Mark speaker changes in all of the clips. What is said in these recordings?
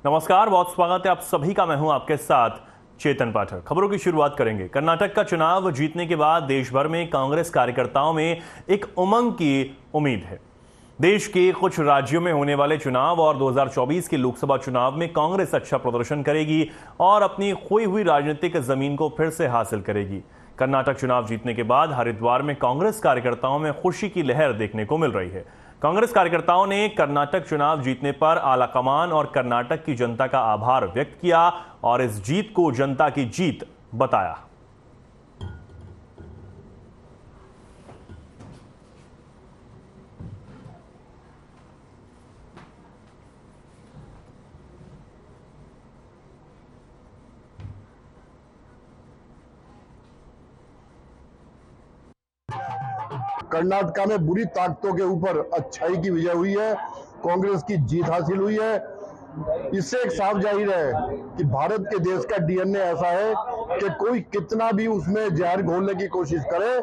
Speaker 1: नमस्कार, बहुत स्वागत है आप सभी का। मैं हूं आपके साथ चेतन पाठक। खबरों की शुरुआत करेंगे। कर्नाटक का चुनाव जीतने के बाद देश भर में कांग्रेस कार्यकर्ताओं में एक उमंग की उम्मीद है। देश के कुछ राज्यों में होने वाले चुनाव और 2024 के लोकसभा चुनाव में कांग्रेस अच्छा प्रदर्शन करेगी और अपनी खोई हुई राजनीतिक जमीन को फिर से हासिल करेगी। कर्नाटक चुनाव जीतने के बाद हरिद्वार में कांग्रेस कार्यकर्ताओं में खुशी की लहर देखने को मिल रही है। कांग्रेस कार्यकर्ताओं ने कर्नाटक चुनाव जीतने पर आलाकमान और कर्नाटक की जनता का आभार व्यक्त किया और इस जीत को जनता की जीत बताया।
Speaker 2: कर्नाटक में बुरी ताकतों के ऊपर अच्छाई की विजय हुई है, कांग्रेस की जीत हासिल हुई है। इससे एक साफ जाहिर है कि भारत के देश का डीएनए ऐसा है कि कोई कितना भी उसमें जहर घोलने की कोशिश करे,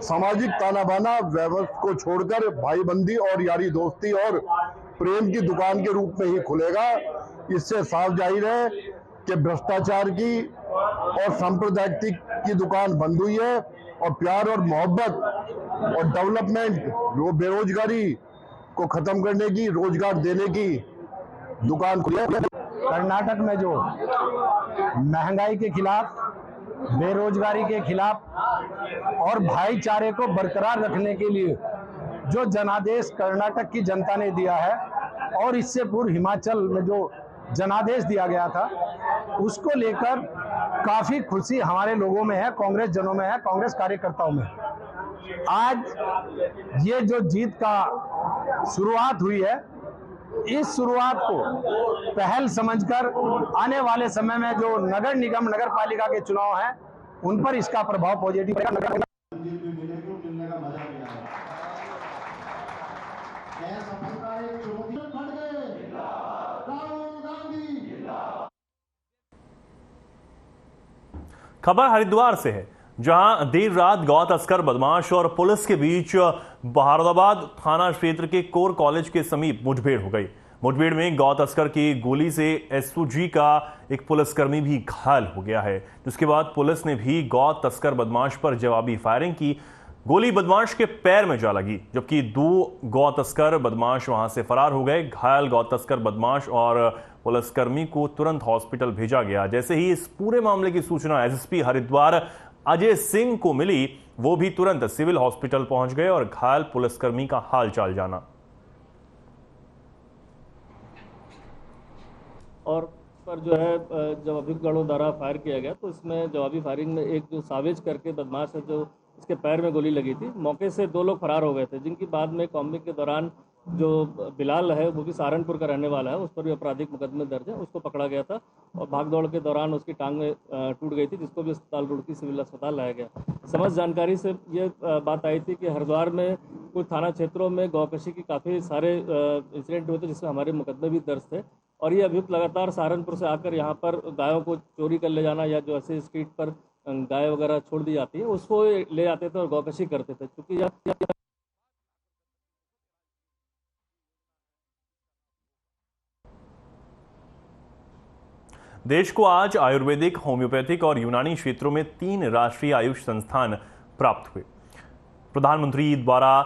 Speaker 2: सामाजिक ताना बाना व्यवस्था को छोड़कर भाईबंदी और यारी दोस्ती और प्रेम की दुकान के रूप में ही खुलेगा। इससे साफ जाहिर है कि भ्रष्टाचार की और सांप्रदायिक की दुकान बंद हुई है और प्यार और मोहब्बत और डेवलपमेंट, बेरोजगारी को खत्म करने की, रोजगार देने की दुकान खुली है।
Speaker 3: कर्नाटक में जो महंगाई के खिलाफ, बेरोजगारी के खिलाफ और भाईचारे को बरकरार रखने के लिए जो जनादेश कर्नाटक की जनता ने दिया है और इससे पूर्व हिमाचल में जो जनादेश दिया गया था, उसको लेकर काफी खुशी हमारे लोगों में है, कांग्रेस जनों में है, कांग्रेस कार्यकर्ताओं में। आज ये जो जीत का शुरुआत हुई है, इस शुरुआत को पहल समझकर आने वाले समय में जो नगर निगम, नगर पालिका के चुनाव हैं, उन पर इसका प्रभाव पॉजिटिव रहेगा।
Speaker 1: खबर हरिद्वार से है, जहां देर रात गौ तस्कर बदमाश और पुलिस के बीच बहादुराबाद थाना क्षेत्र के कोर कॉलेज के समीप मुठभेड़ हो गई। मुठभेड़ में गौ तस्कर की गोली से एसओजी का एक पुलिसकर्मी भी घायल हो गया है, जिसके बाद पुलिस ने भी गौ तस्कर बदमाश पर जवाबी फायरिंग की। गोली बदमाश के पैर में जा लगी, जबकि 2 गौ तस्कर बदमाश वहां से फरार हो गए। घायल गौ तस्कर बदमाश और पुलिसकर्मी को तुरंत हॉस्पिटल भेजा गया। जैसे ही इस पूरे मामले की सूचना एसएसपी हरिद्वार अजय सिंह को मिली, वो भी तुरंत सिविल हॉस्पिटल पहुंच गए और घायल पुलिसकर्मी का हाल चाल जाना।
Speaker 4: और पर जो है जब अभियुक्तगणों द्वारा फायर किया गया, तो इसमें जवाबी फायरिंग में एक जो सावेज करके बदमाश है, जो इसके पैर में गोली लगी थी, मौके से 2 लोग फरार हो गए थे, जिनकी बाद में कॉम्बिंग के दौरान जो बिलाल है, वो भी सहारनपुर का रहने वाला है, उस पर भी आपराधिक मुकदमे दर्ज है, उसको पकड़ा गया था और भागदौड़ के दौरान उसकी टांग में टूट गई थी, जिसको भी अस्पताल, रुड़की सिविल अस्पताल लाया गया। समझ जानकारी से ये बात आई थी कि हरिद्वार में कुछ थाना क्षेत्रों में गौकशी की काफ़ी सारे इंसिडेंट हुए थे, जिसमें हमारे मुकदमे भी दर्ज थे और ये अभियुक्त लगातार सहारनपुर से आकर यहाँ पर गायों को चोरी कर ले जाना या जो ऐसे स्ट्रीट पर गाय वगैरह छोड़ दी जाती है, उसको ले जाते थे और गौकशी करते थे। क्योंकि
Speaker 1: देश को आज आयुर्वेदिक, होम्योपैथिक और यूनानी क्षेत्रों में 3 राष्ट्रीय आयुष संस्थान प्राप्त हुए। प्रधानमंत्री द्वारा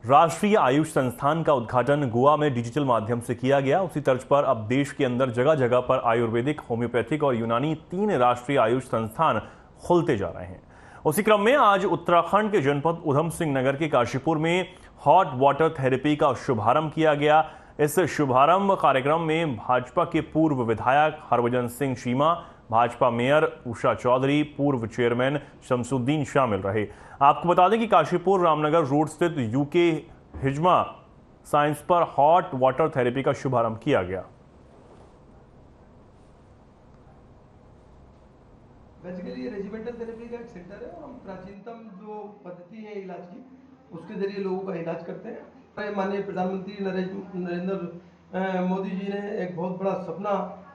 Speaker 1: राष्ट्रीय आयुष संस्थान का उद्घाटन गोवा में डिजिटल माध्यम से किया गया। उसी तर्ज पर अब देश के अंदर जगह जगह पर आयुर्वेदिक, होम्योपैथिक और यूनानी 3 राष्ट्रीय आयुष संस्थान खुलते जा रहे हैं। उसी क्रम में आज उत्तराखंड के जनपद उधम सिंह नगर के काशीपुर में हॉट वाटर थेरेपी का शुभारंभ किया गया। इस शुभारंभ कार्यक्रम में भाजपा के पूर्व विधायक हरभजन सिंह चीमा, भाजपा मेयर उषा चौधरी, पूर्व चेयरमैन शमसुद्दीन शामिल रहे। आपको बता दें कि काशीपुर रामनगर रोड स्थित यूके हिजमा साइंस पर हॉट वाटर थेरेपी का शुभारंभ किया गया।
Speaker 5: बेसिकली ये रेजिमेंटल थेरेपी का एक सेंटर है और हम प्राचीनतम जो पद्धति है इलाज की, उसके जरिए लोगों का इलाज करते हैं। माननीय प्रधानमंत्री नरेंद्र मोदी जी ने एक बहुत बड़ा सपना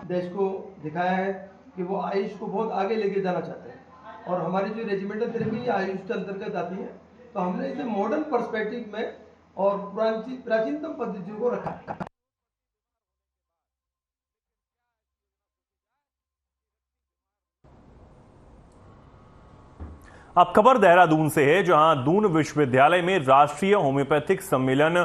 Speaker 5: देश को दिखाया है कि वो आयुष को बहुत आगे लेके जाना चाहते हैं और हमारी जो रेजिमेंटल थेरेपी आयुष के अंतर्गत आती है, तो हमने इसे मॉडर्न पर्सपेक्टिव में और प्राचीनतम पद्धतियों को रखा है।
Speaker 1: अब खबर देहरादून से है, जहां दून विश्वविद्यालय में राष्ट्रीय होम्योपैथिक सम्मेलन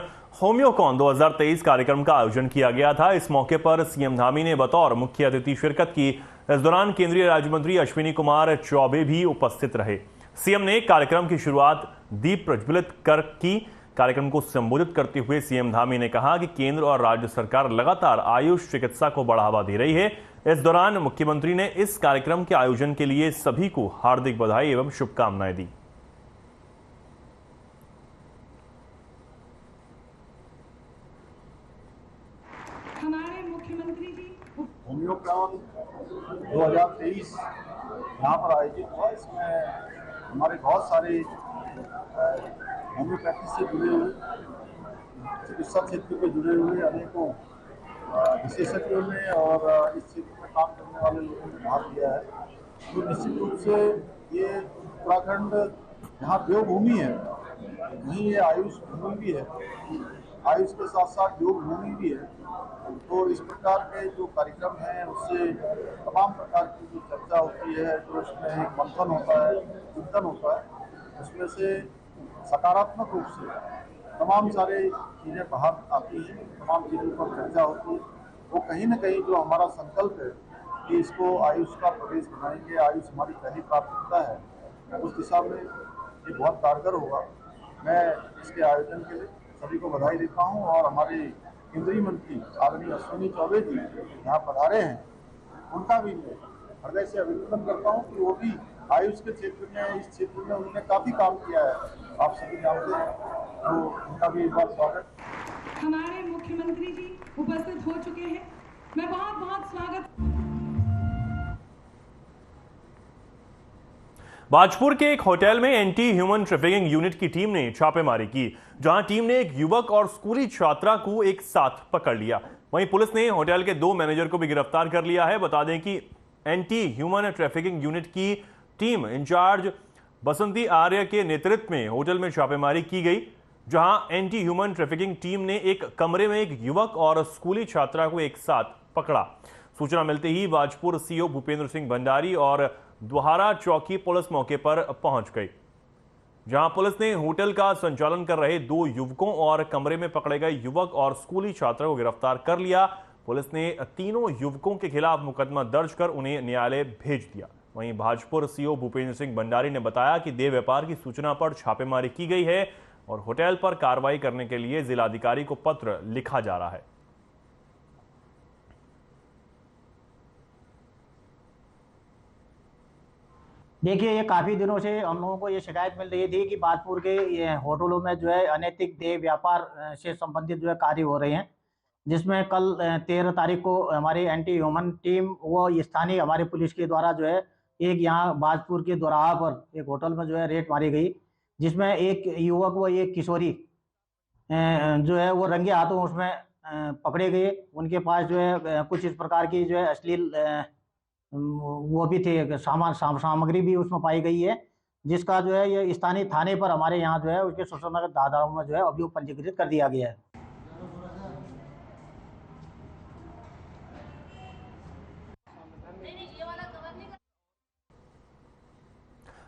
Speaker 1: होम्योकॉन 2023 कार्यक्रम का आयोजन किया गया था। इस मौके पर सीएम धामी ने बतौर मुख्य अतिथि शिरकत की। इस दौरान केंद्रीय राज्य मंत्री अश्विनी कुमार चौबे भी उपस्थित रहे। सीएम ने कार्यक्रम की शुरुआत दीप प्रज्वलित कर की। कार्यक्रम को संबोधित करते हुए सीएम धामी ने कहा कि केंद्र और राज्य सरकार लगातार आयुष चिकित्सा को बढ़ावा दे रही है। इस दौरान मुख्यमंत्री ने इस कार्यक्रम के आयोजन के लिए सभी को हार्दिक बधाई एवं शुभकामनाएं दी।
Speaker 6: हमारे मुख्यमंत्री जी
Speaker 7: होम्योकॉन 2023 यहाँ पर आयोजित हुआ। इसमें हमारे बहुत सारे होम्योपैथी से जुड़े हुए, चिकित्सा क्षेत्र में जुड़े हुए अनेकों विशेषज्ञों ने और इस क्षेत्र में काम करने वाले लोगों ने भाग लिया है। तो निश्चित रूप से ये उत्तराखंड यहाँ देवभूमि है, वहीं ये आयुष भूमि भी है, आयुष के साथ साथ योग भूमि भी है। तो इस प्रकार के जो कार्यक्रम हैं उससे तमाम प्रकार की जो चर्चा होती है, जो उसमें एक मंथन होता है, चिंतन होता है, उसमें से सकारात्मक रूप से तमाम सारे चीज़ें बाहर आती हैं, तमाम चीज़ों पर चर्चा होती है। वो कहीं ना कहीं जो हमारा संकल्प है कि इसको आयुष का प्रदेश बनाएंगे, आयुष हमारी पहली प्राथमिकता है, उस दिशा में ये बहुत कारगर होगा। मैं इसके आयोजन के लिए सभी को बधाई देता हूँ और हमारे केंद्रीय मंत्री आदरणीय अश्विनी चौबे जी यहाँ पधारे हैं, उनका भी मैं हृदय से अभिनंदन करता हूँ कि वो भी आयुष के क्षेत्र में, इस क्षेत्र में उन्होंने काफ़ी काम किया है, आप सभी जानते हैं, तो उनका भी एक बार स्वागत।
Speaker 6: हमारे मुख्यमंत्री जी उपस्थित हो चुके हैं, मैं बहुत बहुत स्वागत।
Speaker 1: बाजपुर के एक होटल में एंटी ह्यूमन ट्रैफिकिंग यूनिट की टीम ने छापेमारी की, जहां टीम ने एक युवक और स्कूली छात्रा को एक साथ पकड़ लिया। वहीं पुलिस ने होटल के 2 मैनेजर को भी गिरफ्तार कर लिया है। बता दें कि एंटी ह्यूमन ट्रैफिकिंग यूनिट की टीम इंचार्ज बसंती आर्य के नेतृत्व में होटल में छापेमारी की गई, जहां एंटी ह्यूमन ट्रैफिकिंग टीम ने एक कमरे में एक युवक और स्कूली छात्रा को एक साथ पकड़ा। सूचना मिलते ही बाजपुर सीओ भूपेंद्र सिंह भंडारी और द्वारा चौकी पुलिस मौके पर पहुंच गई, जहां पुलिस ने होटल का संचालन कर रहे 2 युवकों और कमरे में पकड़े गए युवक और स्कूली छात्रा को गिरफ्तार कर लिया। पुलिस ने तीनों युवकों के खिलाफ मुकदमा दर्ज कर उन्हें न्यायालय भेज दिया। वहीं भाजपुर सीओ भूपेंद्र सिंह भंडारी ने बताया कि देह व्यापार की सूचना पर छापेमारी की गई है और होटल पर कार्रवाई करने के लिए जिलाधिकारी को पत्र लिखा जा रहा है।
Speaker 8: देखिए, ये काफ़ी दिनों से हम लोगों को ये शिकायत मिल रही थी कि बाजपुर के ये होटलों में जो है अनैतिक देह व्यापार से संबंधित जो है कार्य हो रहे हैं, जिसमें कल 13 तारीख को हमारी एंटी ह्यूमन टीम वो स्थानीय हमारे पुलिस के द्वारा जो है एक यहाँ बाजपुर के दोराहा पर एक होटल में जो है रेड मारी गई, जिसमें एक युवक व एक किशोरी जो है वो रंगे हाथों उसमें पकड़े गए। उनके पास जो है कुछ इस प्रकार की जो है अश्लील वो भी थे, सामग्री भी उसमें पाई गई है, जिसका जो है ये स्थानीय थाने पर हमारे यहाँ जो है उसके सुसंगत धाराओं में जो है अभियोग पंजीकृत कर दिया गया है।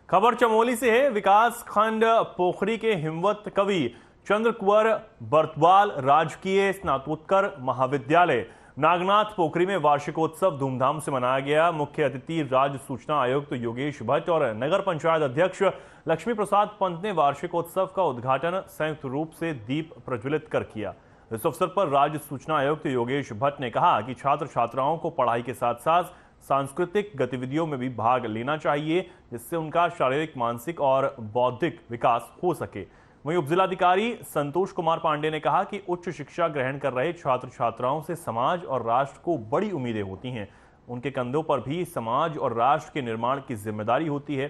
Speaker 1: खबर चमोली से है। विकास खंड पोखरी के हिमवत कवि चंद्र कुंवर बर्तवाल राजकीय स्नातकोत्तर महाविद्यालय नागनाथ पोखरी में वार्षिकोत्सव धूमधाम से मनाया गया। मुख्य अतिथि राज्य सूचना आयुक्त योगेश भट्ट और नगर पंचायत अध्यक्ष लक्ष्मी प्रसाद पंत ने वार्षिकोत्सव का उद्घाटन संयुक्त रूप से दीप प्रज्वलित कर किया। इस अवसर पर राज्य सूचना आयुक्त योगेश भट्ट ने कहा कि छात्र छात्राओं को पढ़ाई के साथ साथ सांस्कृतिक गतिविधियों में भी भाग लेना चाहिए, जिससे उनका शारीरिक, मानसिक और बौद्धिक विकास हो सके। वहीं उपजिलाधिकारी संतोष कुमार पांडे ने कहा कि उच्च शिक्षा ग्रहण कर रहे छात्र छात्राओं से समाज और राष्ट्र को बड़ी उम्मीदें होती हैं। उनके कंधों पर भी समाज और राष्ट्र के निर्माण की जिम्मेदारी होती है।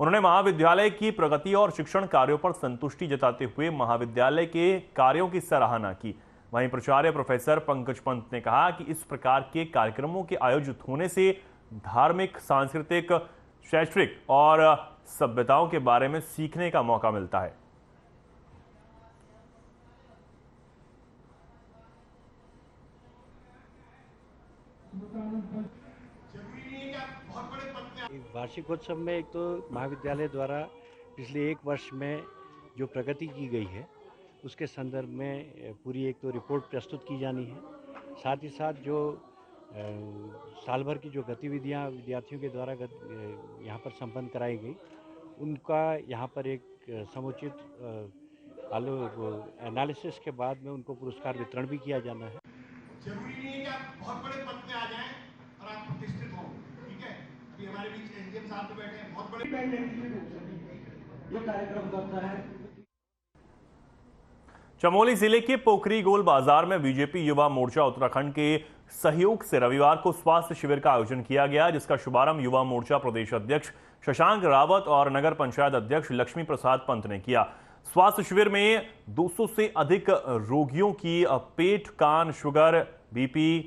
Speaker 1: उन्होंने महाविद्यालय की प्रगति और शिक्षण कार्यों पर संतुष्टि जताते हुए महाविद्यालय के कार्यों की सराहना की। वहीं प्राचार्य प्रोफेसर पंकज पंत ने कहा कि इस प्रकार के कार्यक्रमों के आयोजित होने से धार्मिक, सांस्कृतिक, शैक्षिक और सभ्यताओं के बारे में सीखने का मौका मिलता है।
Speaker 9: वार्षिकोत्सव में एक तो महाविद्यालय द्वारा पिछले 1 वर्ष में जो प्रगति की गई है उसके संदर्भ में पूरी एक तो रिपोर्ट प्रस्तुत की जानी है। साथ ही साथ जो साल भर की जो गतिविधियां विद्यार्थियों के द्वारा यहाँ पर संपन्न कराई गई उनका यहाँ पर एक समुचित एनालिसिस के बाद में उनको पुरस्कार वितरण भी किया जाना है।
Speaker 10: जरूरी नहीं है कि आप बहुत बड़े पद पे आ जाएं और आप प्रतिष्ठित हों, ठीक है? अभी हमारे बीच एसडीएम साहब तो बैठे हैं, बहुत बड़े ये कार्यक्रम करता है।
Speaker 1: चमोली जिले के पोखरी गोल बाजार में बीजेपी युवा मोर्चा उत्तराखंड के सहयोग से रविवार को स्वास्थ्य शिविर का आयोजन किया गया, जिसका शुभारंभ युवा मोर्चा प्रदेश अध्यक्ष शशांक रावत और नगर पंचायत अध्यक्ष लक्ष्मी प्रसाद पंत ने किया। स्वास्थ्य शिविर में 200 से अधिक रोगियों की पेट, कान, शुगर, बीपी,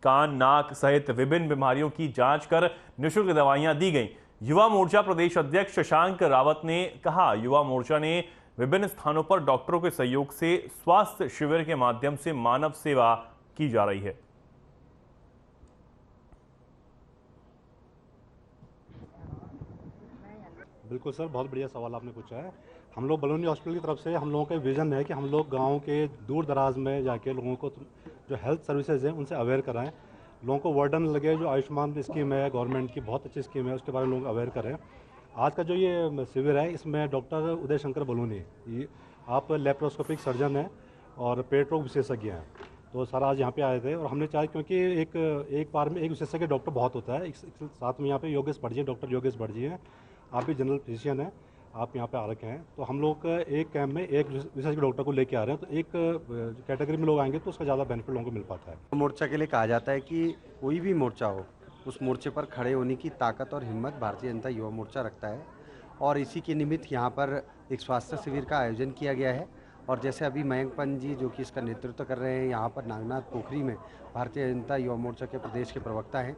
Speaker 1: कान, नाक सहित विभिन्न बीमारियों की जांच कर निःशुल्क दवाइयां दी गईं। युवा मोर्चा प्रदेश अध्यक्ष शशांक रावत ने कहा, युवा मोर्चा ने विभिन्न स्थानों पर डॉक्टरों के सहयोग से स्वास्थ्य शिविर के माध्यम से मानव सेवा की जा रही है।
Speaker 7: बिल्कुल सर, बहुत बढ़िया सवाल आपने पूछा है। हम लोग बलौनी हॉस्पिटल की तरफ से हम लोगों का विजन है कि हम लोग गांव के दूर दराज में जाके लोगों को जो हेल्थ सर्विसेज हैं उनसे अवेयर कराएं, लोगों को वर्डन लगे। जो आयुष्मान स्कीम है गवर्नमेंट की, बहुत अच्छी स्कीम है, उसके बारे में लोग अवेयर करें। आज का जो ये शिविर है इसमें डॉक्टर उदय शंकर बलूनी, आप लेप्रोस्कोपिक सर्जन हैं और पेट रोग विशेषज्ञ हैं, तो सर आज यहाँ पे आए थे और हमने चाहे क्योंकि एक बार में एक विशेषज्ञ डॉक्टर बहुत होता है। साथ में यहाँ पे योगेश भटजी, डॉक्टर योगेश भटजी हैं, आप भी जनरल फिजिशियन हैं, आप यहाँ पे आ रखे हैं, तो हम लोग एक कैंप में एक विशेषज्ञ डॉक्टर को लेके आ रहे हैं, तो एक कैटेगरी में लोग आएंगे तो उसका ज़्यादा बेनिफिट लोगों को मिल पाता है।
Speaker 11: मोर्चा के लिए कहा जाता है कि कोई भी मोर्चा हो उस मोर्चे पर खड़े होने की ताकत और हिम्मत भारतीय जनता युवा मोर्चा रखता है, और इसी के निमित्त यहाँ पर एक स्वास्थ्य शिविर का आयोजन किया गया है। और जैसे अभी मयंक पंत जी जो कि इसका नेतृत्व कर रहे हैं, यहाँ पर नागनाथ पोखरी में भारतीय जनता युवा मोर्चा के प्रदेश के प्रवक्ता हैं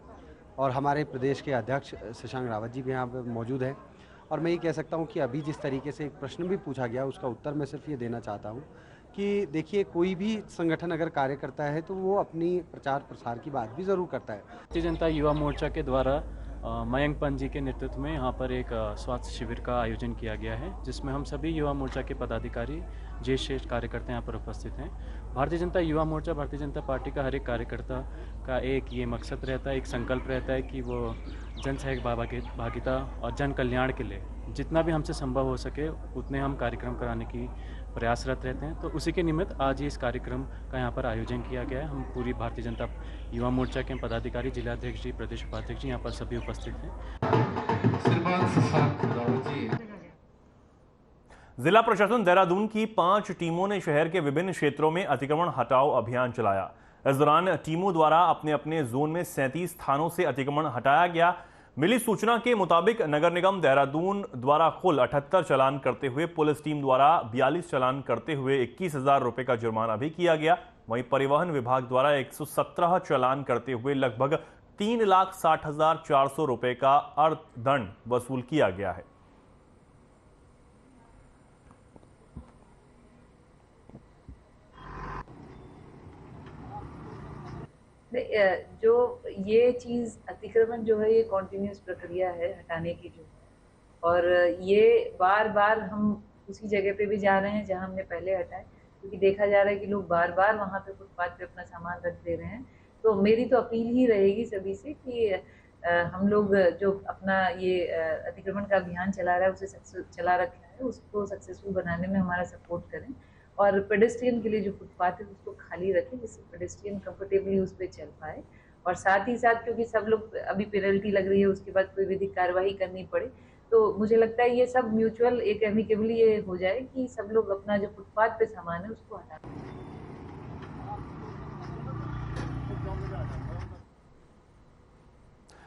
Speaker 11: और हमारे प्रदेश के अध्यक्ष शशांक रावत जी भी यहाँ पर मौजूद हैं। और मैं ये कह सकता हूँ कि अभी जिस तरीके से एक प्रश्न भी पूछा गया उसका उत्तर मैं सिर्फ ये देना चाहता हूँ कि देखिए, कोई भी संगठन अगर कार्य करता है तो वो अपनी प्रचार प्रसार की बात भी ज़रूर करता है।
Speaker 12: भारतीय जनता युवा मोर्चा के द्वारा मयंक पंत जी के नेतृत्व में यहाँ पर एक स्वास्थ्य शिविर का आयोजन किया गया है, जिसमें हम सभी युवा मोर्चा के पदाधिकारी, ज्येष्ठ श्रेष्ठ कार्यकर्ता यहाँ पर उपस्थित हैं। भारतीय जनता युवा मोर्चा, भारतीय जनता पार्टी का हर एक कार्यकर्ता का एक ये मकसद रहता है, एक संकल्प रहता है कि वो जन सहभागिता और जन कल्याण के लिए जितना भी हमसे संभव हो सके उतने हम कार्यक्रम कराने की प्रयासरत रहते हैं। तो उसी के निमित्त आज इस कार्यक्रम का यहाँ पर आयोजन किया गया है। हम पूरी भारतीय जनता युवा मोर्चा के पदाधिकारी, जिलाध्यक्ष जी, प्रदेश उपाध्यक्ष जी यहाँ पर सभी उपस्थित हैं।
Speaker 1: जिला प्रशासन देहरादून की 5 टीमों ने शहर के विभिन्न क्षेत्रों में अतिक्रमण हटाओ अभियान चलाया। इस दौरान टीमों द्वारा अपने अपने जोन में 37 स्थानों से अतिक्रमण हटाया गया। मिली सूचना के मुताबिक नगर निगम देहरादून द्वारा कुल 78 चालान करते हुए पुलिस टीम द्वारा 42 चालान करते हुए 21,000 रुपए का जुर्माना भी किया गया। वहीं परिवहन विभाग द्वारा 117 चालान करते हुए लगभग 3,60,400 रुपए का अर्थदंड वसूल किया गया है।
Speaker 13: जो ये चीज़ अतिक्रमण जो है ये कॉन्टिन्यूस प्रक्रिया है हटाने की जो, और ये बार बार हम उसी जगह पे भी जा रहे हैं जहां हमने पहले हटाए, क्योंकि देखा जा रहा है कि लोग बार बार वहां पे फुटपाथ पे अपना सामान रख दे रहे हैं। तो मेरी तो अपील ही रहेगी सभी से कि हम लोग जो अपना ये अतिक्रमण का अभियान चला रहा है उसे चला रखा है उसको सक्सेसफुल बनाने में हमारा सपोर्ट करें, और पेडेस्ट्रियन के लिए जो फुटपाथ है उसको खाली रखें जिससे पेडेस्ट्रियन कंफर्टेबली उस पर चल पाए। और साथ ही साथ क्योंकि सब लोग अभी पेनल्टी लग रही है, उसके बाद कोई विधिक कार्रवाई करनी पड़े, तो मुझे लगता है ये सब म्यूचुअल एक एमिकेबली ये हो जाए कि सब लोग अपना जो फुटपाथ पे सामान है उसको हटा दें।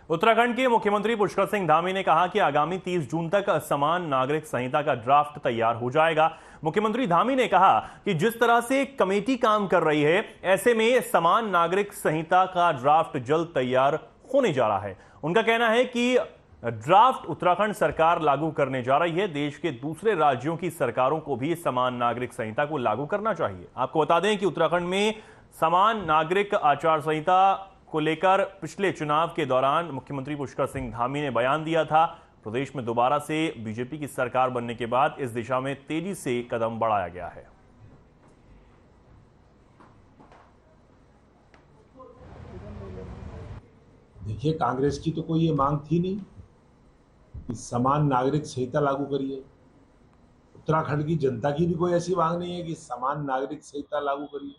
Speaker 1: उत्तराखंड के मुख्यमंत्री पुष्कर सिंह धामी ने कहा कि आगामी 30 जून तक समान नागरिक संहिता का ड्राफ्ट तैयार हो जाएगा। मुख्यमंत्री धामी ने कहा कि जिस तरह से कमेटी काम कर रही है, ऐसे में समान नागरिक संहिता का ड्राफ्ट जल्द तैयार होने जा रहा है। उनका कहना है कि ड्राफ्ट उत्तराखंड सरकार लागू करने जा रही है। देश के दूसरे राज्यों की सरकारों को भी समान नागरिक संहिता को लागू करना चाहिए। आपको बता दें कि उत्तराखंड में समान नागरिक आचार संहिता को लेकर पिछले चुनाव के दौरान मुख्यमंत्री पुष्कर सिंह धामी ने बयान दिया था। प्रदेश में दोबारा से बीजेपी की सरकार बनने के बाद इस दिशा में तेजी से कदम बढ़ाया गया है।
Speaker 14: देखिए, कांग्रेस की तो कोई ये मांग थी नहीं कि समान नागरिक संहिता लागू करिए। उत्तराखंड की जनता की भी कोई ऐसी मांग नहीं है कि समान नागरिक संहिता लागू करिए।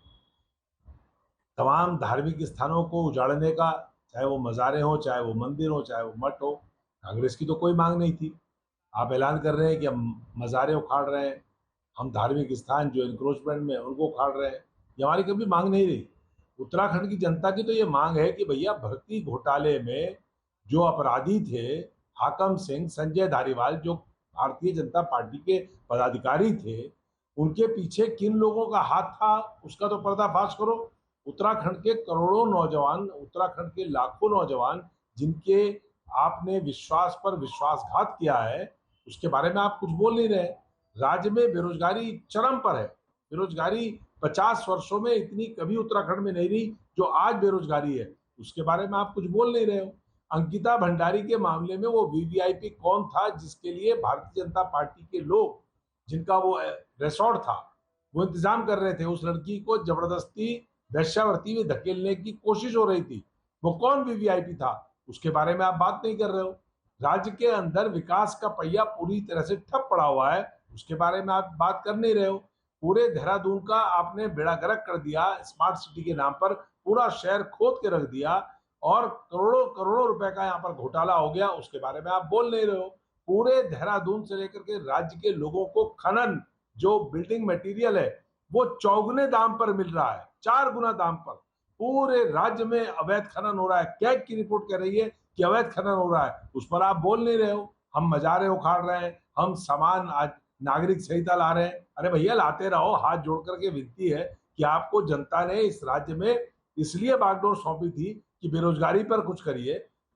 Speaker 14: तमाम धार्मिक स्थानों को उजाड़ने का, चाहे वो मज़ारें हो, चाहे वो मंदिर हो, चाहे वो मठ हो, कांग्रेस की तो कोई मांग नहीं थी। आप ऐलान कर रहे हैं कि हम मज़ारें उखाड़ रहे हैं, हम धार्मिक स्थान जो इंक्रोचमेंट में उनको उखाड़ रहे हैं, ये हमारी कभी मांग नहीं रही। उत्तराखंड की जनता की तो ये मांग है कि भैया भर्ती घोटाले में जो अपराधी थे, हाकम सिंह, संजय धारीवाल, जो भारतीय जनता पार्टी के पदाधिकारी थे, उनके पीछे किन लोगों का हाथ था उसका तो पर्दाफाश करो। उत्तराखंड के करोड़ों नौजवान, उत्तराखंड के लाखों नौजवान जिनके आपने विश्वास पर विश्वासघात किया है, उसके बारे में आप कुछ बोल नहीं रहे। राज्य में बेरोजगारी चरम पर है। बेरोजगारी 50 वर्षों में इतनी कभी उत्तराखंड में नहीं रही जो आज बेरोजगारी है, उसके बारे में आप कुछ बोल नहीं रहे हो। अंकिता भंडारी के मामले में वो वीवीआईपी कौन था जिसके लिए भारतीय जनता पार्टी के लोग, जिनका वो रिसोर्ट था, वो इंतजाम कर रहे थे, उस लड़की को जबरदस्ती वेश्यावृत्ति में धकेलने की कोशिश हो रही थी, वो कौन वीवीआईपी था, उसके बारे में आप बात नहीं कर रहे हो। राज्य के अंदर विकास का पहिया पूरी तरह से ठप पड़ा हुआ है, उसके बारे में आप बात कर नहीं रहे हो। पूरे देहरादून का आपने बेड़ा गर्क कर दिया, स्मार्ट सिटी के नाम पर पूरा शहर खोद के रख दिया और करोड़ों करोड़ों रुपए का यहाँ पर घोटाला हो गया, उसके बारे में आप बोल नहीं रहे हो। पूरे देहरादून से लेकर के राज्य के लोगों को खनन, जो बिल्डिंग मटेरियल है, वो चौगुने दाम पर मिल रहा है, 4 गुना दाम पर। पूरे राज्य में अवैध खनन हो रहा है। कैग की रिपोर्ट कह रही है कि अवैध खनन हो रहा है, उस पर आप बोल नहीं रहे हो। हम मजारे उखाड़ रहे हैं, हम समान आज नागरिक संहिता ला रहे हैं। अरे भैया, लाते रहो, हाथ जोड़ करके विनती है कि आपको जनता ने इस राज्य में इसलिए बागडोर सौंपी थी कि बेरोजगारी पर कुछ करिए,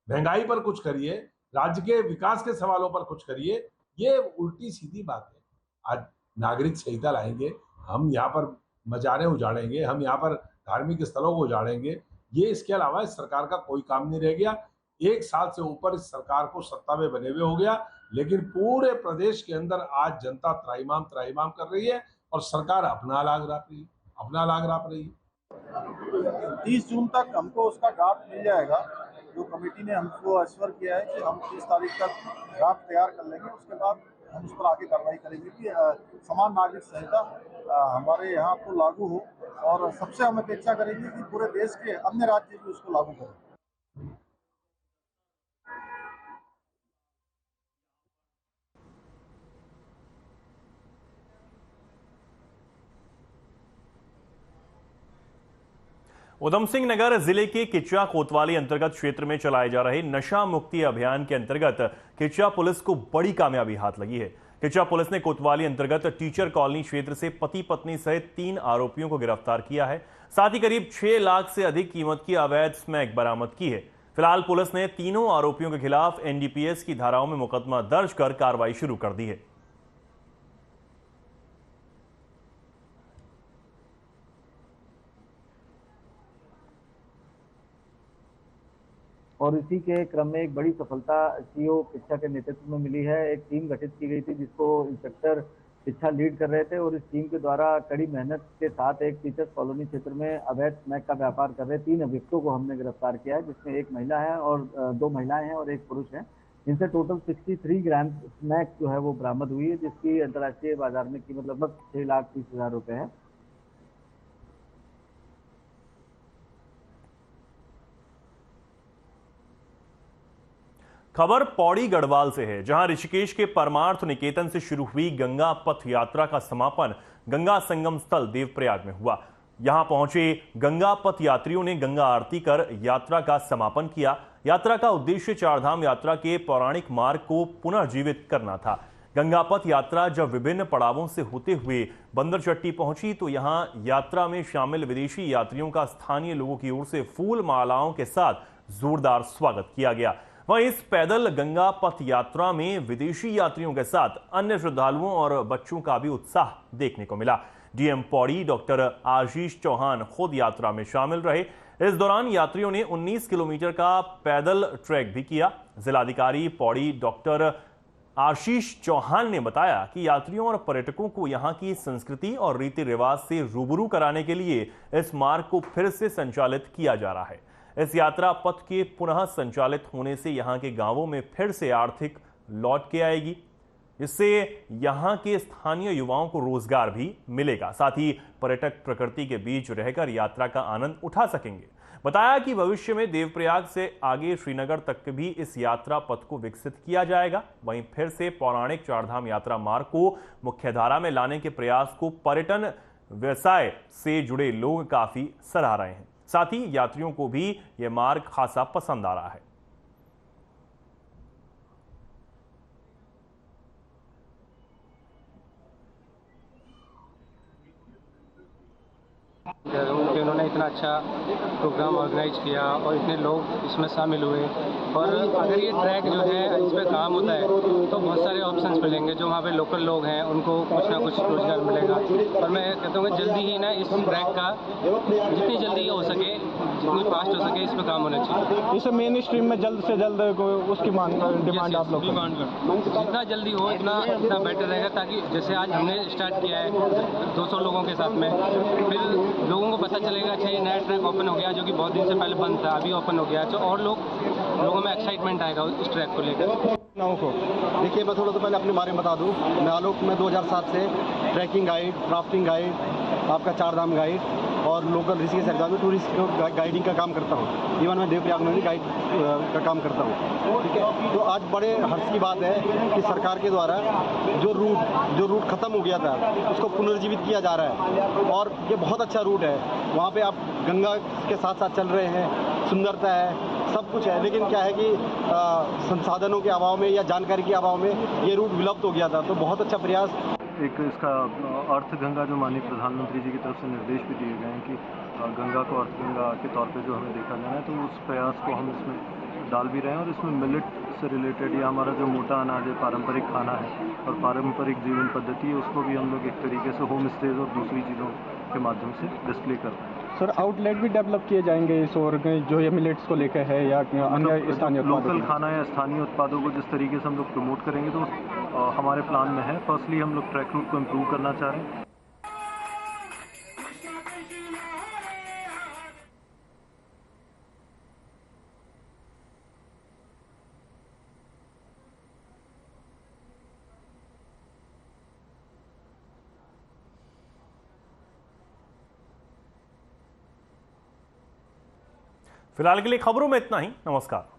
Speaker 14: महंगाई पर कुछ करिए, राज्य के विकास के सवालों पर कुछ करिए। ये उल्टी सीधी बात है। आज नागरिक संहिता लाएंगे, हम यहाँ पर मजारे उजाड़ेंगे, हम यहाँ पर धार्मिक स्थलों को उजाड़ेंगे, ये इसके अलावा इस सरकार का कोई काम नहीं रह गया। 1 साल से ऊपर इस सरकार को सत्ता में बने हुए हो गया, लेकिन पूरे प्रदेश के अंदर आज जनता त्राहिमाम कर रही है और सरकार अपना लाग राप रही है।
Speaker 7: 30 जून तक हमको उसका ड्राफ्ट मिल जाएगा। जो कमेटी ने हमको अश्योर किया है कि हम 30 तारीख तक ड्राफ्ट तैयार कर लेंगे, उसके बाद हम उस पर आगे कार्रवाई करेंगे कि समान नागरिक संहिता हमारे यहाँ तो लागू हो, और सबसे हम अपेक्षा करेंगे कि पूरे देश के अन्य राज्य भी उसको लागू करें।
Speaker 1: उधम सिंह नगर जिले के किच्चा कोतवाली अंतर्गत क्षेत्र में चलाए जा रहे नशा मुक्ति अभियान के अंतर्गत किच्चा पुलिस को बड़ी कामयाबी हाथ लगी है। किच्चा पुलिस ने कोतवाली अंतर्गत टीचर कॉलोनी क्षेत्र से पति पत्नी सहित 3 आरोपियों को गिरफ्तार किया है। साथ ही करीब 6 लाख से अधिक कीमत की अवैध स्मैक बरामद की है। फिलहाल पुलिस ने तीनों आरोपियों के खिलाफ एनडीपीएस की धाराओं में मुकदमा दर्ज कर कार्रवाई शुरू कर दी है।
Speaker 15: और इसी के क्रम में एक बड़ी सफलता सीओ किच्चा के नेतृत्व में मिली है। एक टीम गठित की गई थी जिसको इंस्पेक्टर किच्चा लीड कर रहे थे, और इस टीम के द्वारा कड़ी मेहनत के साथ एक टीचर्स कॉलोनी क्षेत्र में अवैध स्मैक का व्यापार कर रहे 3 अभियुक्तों को हमने गिरफ्तार किया है, जिसमें एक महिला है और 2 महिलाएं हैं और एक पुरुष है। इनसे टोटल 63 ग्राम स्मैक जो है वो बरामद हुई है, जिसकी अंतर्राष्ट्रीय बाजार में कीमत लगभग 6,30,000 रुपए है।
Speaker 1: खबर पौड़ी गढ़वाल से है, जहां ऋषिकेश के परमार्थ निकेतन से शुरू हुई गंगा पथ यात्रा का समापन गंगा संगम स्थल देवप्रयाग में हुआ। यहां पहुंचे गंगा पथ यात्रियों ने गंगा आरती कर यात्रा का समापन किया। यात्रा का उद्देश्य चारधाम यात्रा के पौराणिक मार्ग को पुनर्जीवित करना था। गंगा पथ यात्रा जब विभिन्न पड़ावों से होते हुए बंदरचट्टी पहुंची तो यहां यात्रा में शामिल विदेशी यात्रियों का स्थानीय लोगों की ओर से फूल मालाओं के साथ जोरदार स्वागत किया गया। वहीं इस पैदल गंगा पथ यात्रा में विदेशी यात्रियों के साथ अन्य श्रद्धालुओं और बच्चों का भी उत्साह देखने को मिला। डीएम पौड़ी डॉक्टर आशीष चौहान खुद यात्रा में शामिल रहे। इस दौरान यात्रियों ने 19 किलोमीटर का पैदल ट्रैक भी किया। जिलाधिकारी पौड़ी डॉक्टर आशीष चौहान ने बताया कि यात्रियों और पर्यटकों को यहां की संस्कृति और रीति रिवाज से रूबरू कराने के लिए इस मार्ग को फिर से संचालित किया जा रहा है। इस यात्रा पथ के पुनः संचालित होने से यहां के गांवों में फिर से आर्थिक लौट के आएगी। इससे यहां के स्थानीय युवाओं को रोजगार भी मिलेगा। साथ ही पर्यटक प्रकृति के बीच रहकर यात्रा का आनंद उठा सकेंगे। बताया कि भविष्य में देवप्रयाग से आगे श्रीनगर तक भी इस यात्रा पथ को विकसित किया जाएगा। वहीं फिर से पौराणिक चारधाम यात्रा मार्ग को मुख्यधारा में लाने के प्रयास को पर्यटन व्यवसाय से जुड़े लोग काफी सराह रहे हैं। साथ ही यात्रियों को भी यह मार्ग खासा पसंद आ रहा है।
Speaker 16: कि उन्होंने इतना अच्छा प्रोग्राम ऑर्गेनाइज किया और इतने लोग इसमें शामिल हुए। और अगर ये ट्रैक जो है इस पर काम होता है तो बहुत सारे ऑप्शंस मिलेंगे। जो वहाँ पे लोकल लोग हैं उनको कुछ ना कुछ रोजगार मिलेगा। और मैं कहता हूँ कि जल्दी ही ना इस ट्रैक का जितनी जल्दी हो सके, जितनी फास्ट हो सके, इस पर काम होना चाहिए।
Speaker 17: इसे मेन स्ट्रीम में जल्द से जल्द उसकी डिमांड आप लोग
Speaker 16: डिमांड कर जितना जल्दी हो इतना बेटर रहेगा। ताकि जैसे आज हमने स्टार्ट किया है 200 लोगों के साथ में, फिर लोगों को पता चलेगा अच्छा ये नया ट्रैक ओपन हो गया जो कि बहुत दिन से पहले बंद था, अभी ओपन हो गया। तो और लोगों में एक्साइटमेंट आएगा इस ट्रैक को लेकर।
Speaker 18: देखिए, मैं थोड़ा सा पहले अपने बारे में बता दूं। मैं आलोक में 2007 से ट्रैकिंग गाइड, राफ्टिंग गाइड, आपका चारधाम गाइड और लोकल ऋषिकेश एग्जाम में टूरिस्ट गाइडिंग का काम करता हूँ। इवन मैं देवप्रयाग में भी गाइड का काम करता हूँ। ठीक है, तो आज बड़े हर्ष की बात है कि सरकार के द्वारा जो रूट खत्म हो गया था उसको पुनर्जीवित किया जा रहा है और ये बहुत अच्छा रूट है। वहाँ पे आप गंगा के साथ साथ चल रहे हैं, सुंदरता है, सब कुछ है। लेकिन क्या है कि संसाधनों के अभाव में या जानकारी के अभाव में ये रूट विलुप्त हो गया था। तो बहुत अच्छा प्रयास।
Speaker 19: एक इसका अर्थ गंगा जो माननीय प्रधानमंत्री जी की तरफ से निर्देश भी दिए गए हैं कि गंगा को अर्थ गंगा के तौर पे जो हमें देखा जाना है, तो उस प्रयास को हम इसमें डाल भी रहे हैं। और इसमें मिलेट से रिलेटेड या हमारा जो मोटा अनाज है, पारंपरिक खाना है और पारंपरिक जीवन पद्धति है, उसको भी हम लोग एक तरीके से होम स्टेज और दूसरी चीज़ों के माध्यम से डिस्प्ले कर रहे हैं।
Speaker 17: सर, आउटलेट भी डेवलप किए जाएंगे इस और जो ये मिलेट्स को लेकर है या अन्य स्थानीय
Speaker 19: लोकल खाना या स्थानीय उत्पादों को जिस तरीके से हम लोग प्रमोट करेंगे तो हमारे प्लान में है। फर्स्टली हम लोग ट्रैक रूट को इम्प्रूव करना चाह रहे हैं।
Speaker 1: फिलहाल के लिए खबरों में इतना ही। नमस्कार।